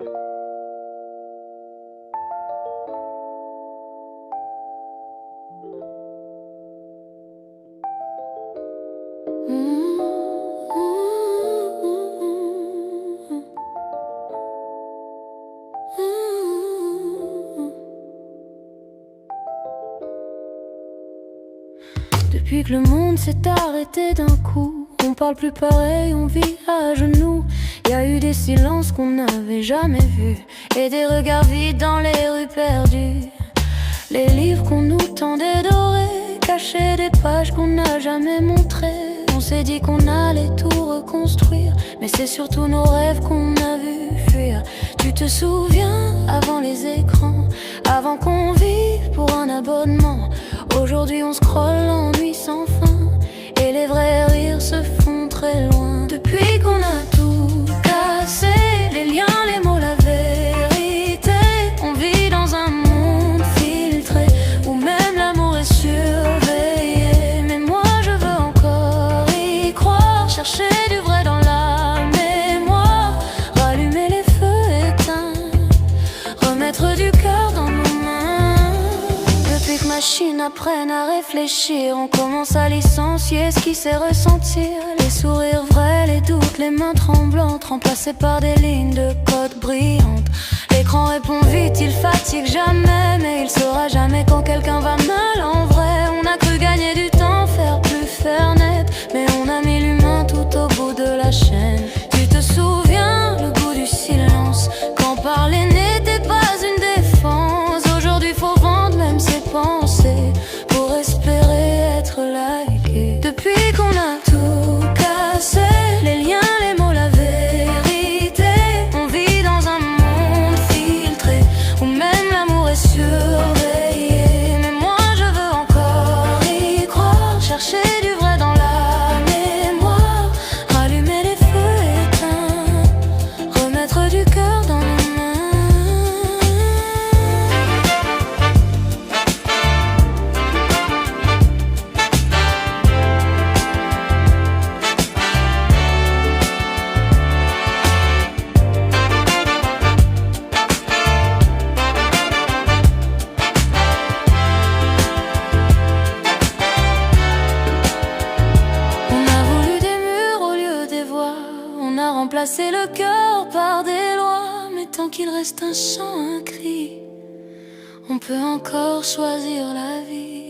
Depuis que le monde s'est arrêté d'un coup, on parle plus pareil, on vit à genoux. Y a eu des silences qu'on n'avait jamais vus et des regards vides dans les rues perdues. Les livres qu'on nous tendait dorés cachaient des pages qu'on n'a jamais montrées. On s'est dit qu'on allait tout reconstruire, mais c'est surtout nos rêves qu'on a vu fuir. Tu te souviens, avant les écrans, avant qu'on vive pour un abonnement. Aujourd'hui on scrolle l'ennui sans fin, et les vrais rires se font très loin. Depuis qu'on a tout cassé, les liens, les mots, la vérité, on vit dans un monde filtré, où même l'amour est surveillé. Mais moi je veux encore y croire, chercher du vrai dans la mémoire, rallumer les feux éteints, remettre du cœur dans nos mains. Depuis que machines apprennent à réfléchir, on commence à licencier ce qui sait ressentir. Les sourires vrais, les doutes, les mains tremblantes, remplacées par des lignes de code brillantes. L'écran répond vite, il fatigue jamais, mais il saura jamais quand quelqu'un va mal en vrai. On a cru gagner du temps, faire plus, faire net, mais on a mis l'humain tout au bout de la chaîne. Tu te souviens, le goût du silence, quand parler n'était pas une défense. Aujourd'hui faut vendre même ses pensées pour espérer être liké. Depuis qu'on a tout cassé, les liens, les mots, la vérité, on vit dans un monde filtré, où même l'amour est surveillé. Mais moi je veux encore y croire, chercher du vrai dans la mémoire, rallumer les feux éteints, remettre du cœur dans nos mains. Remplacer le cœur par des lois, mais tant qu'il reste un chant, un cri, on peut encore choisir la vie.